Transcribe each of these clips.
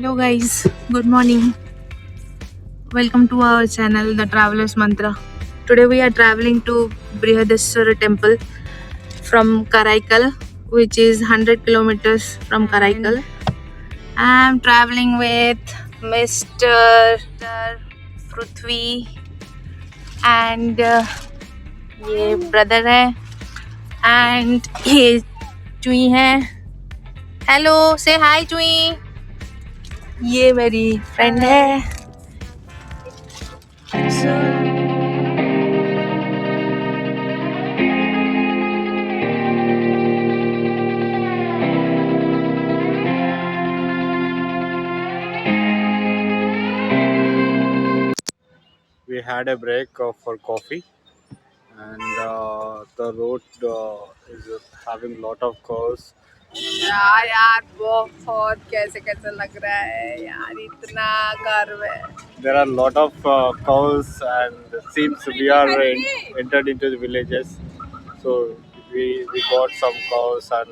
Hello guys, good morning. Welcome to our channel The Traveler's Mantra. Today we are traveling to Brihadeswara temple from Karaikal, which is 100 kilometers from Karaikal. I'm traveling with Mr. Prithvi and ये brother है and ये चुई है. Hello, say hi चुई. ये मेरी friend है. So we had a break for coffee, and the road is having lot of curves. यार बहुत कैसे कैसे लग रहा है यार इतना गर्व है. There are lot of curves, and seems we are entered into the villages. So we got some curves, and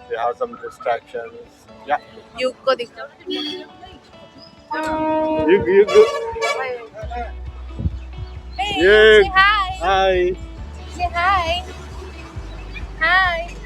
we have some distractions. Yeah, युग को दिखा. you go. Hey, Yeah, say hi. hi. Say hi. Hi.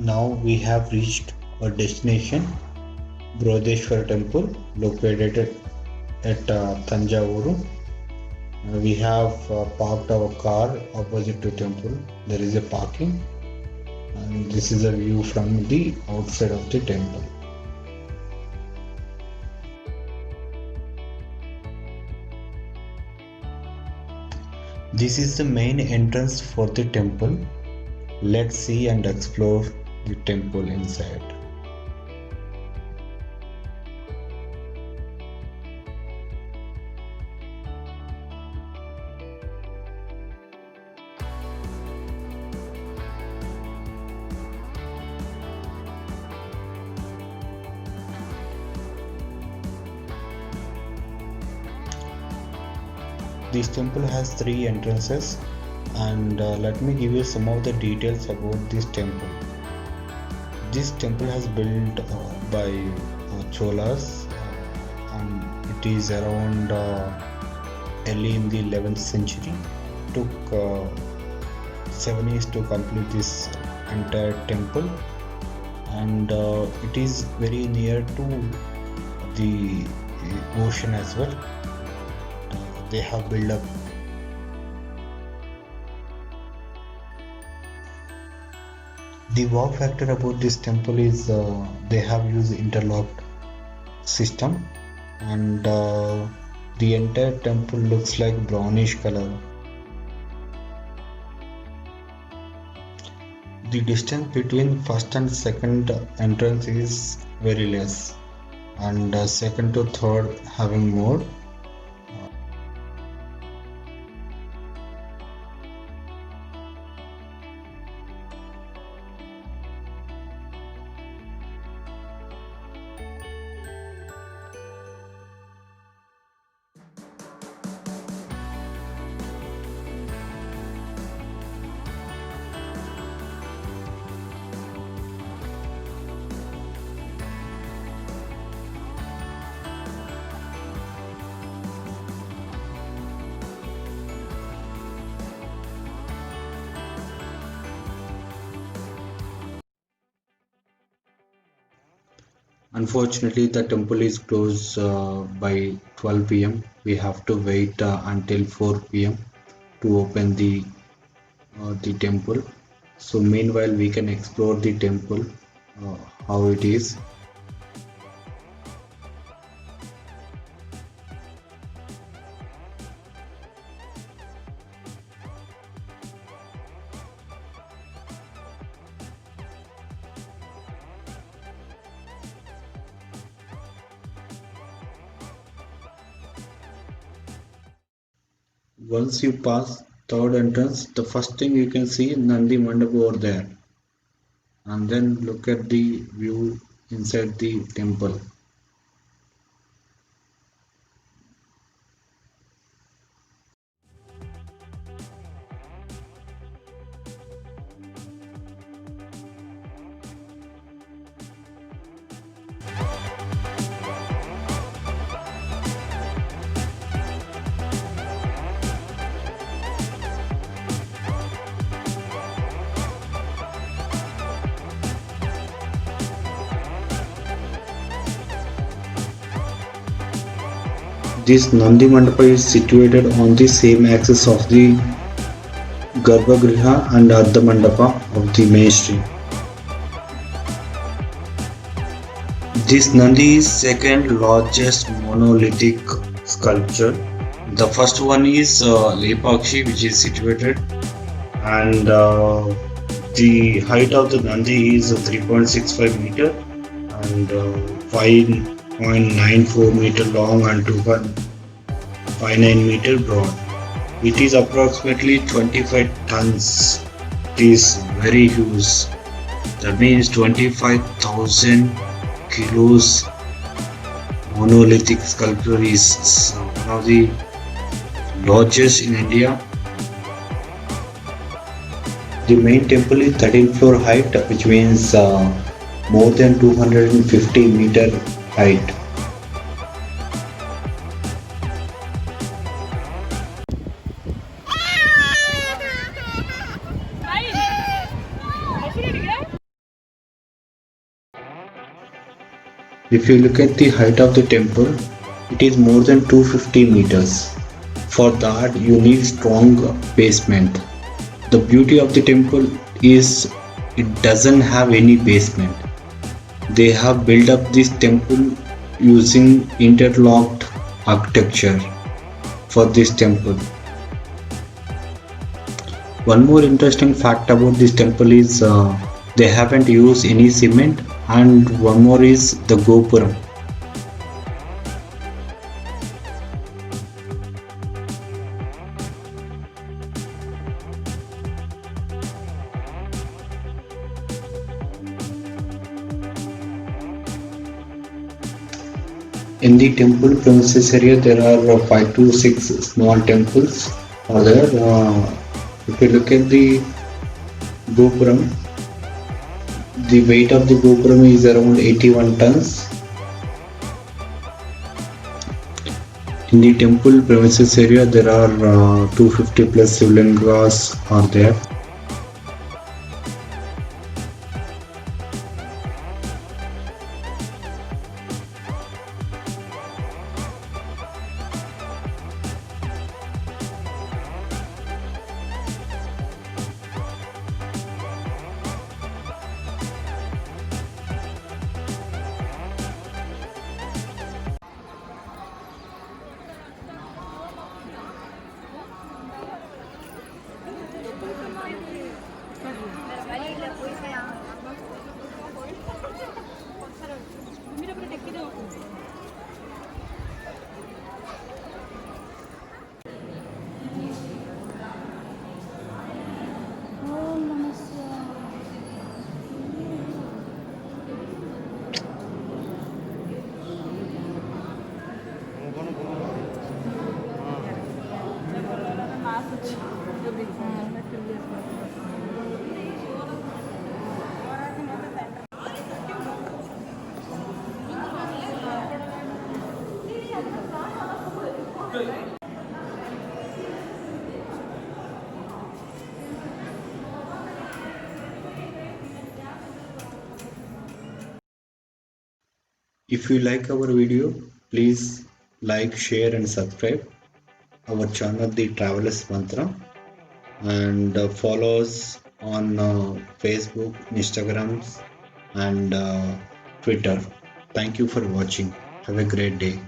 Now we have reached our destination, Brodeshwar Temple, located at Tanjavuru. We have parked our car opposite to temple. There is a parking, and this is a view from the outside of the temple. This is the main entrance for the temple. Let's see and explore the temple inside. This temple has three entrances, and let me give you some of the details about this temple. This temple has built by Cholas, and it is around early in the 11th century. It took 7 years to complete this entire temple, and it is very near to the ocean as well. They have built up. The wow factor about this temple is they have used interlocked system, and the entire temple looks like brownish color. The distance between first and second entrance is very less, and second to third having more. Unfortunately, the temple is closed by 12 p.m. We have to wait until 4 p.m. to open the temple. So meanwhile, we can explore the temple, how it is. Once you pass third entrance, the first thing you can see Nandi Mandap over there, and then look at the view inside the temple. This Nandi Mandapa is situated on the same axis of the Garbhagriha and Ardha Mandapa of the main street. This Nandi is second largest monolithic sculpture. The first one is Lepakshi, which is situated, and the height of the Nandi is 3.65 meter and 5.94 meter long and 2.59 meter broad. It is approximately 25 tons. It is very huge. That means 25,000 kilos. Monolithic sculpture is one of the largest in India. The main temple is 13th floor height, which means more than 250 meter height. If you look at the height of the temple, it is more than 250 meters. For that, you need strong basement. The beauty of the temple is it doesn't have any basement. They have built up this temple using interlocked architecture for this temple. One more interesting fact about this temple is they haven't used any cement, and one more is the Gopuram. In the temple premises area, there are 5 to 6 small temples. Are there? If you look at the Gopuram, the weight of the Gopuram is around 81 tons. In the temple premises area, there are 250 plus Shivlingas are there. If you like our video, please like, share and subscribe our channel The Travelers Mantra, and follow us on Facebook, Instagram and Twitter. Thank you for watching. Have a great day.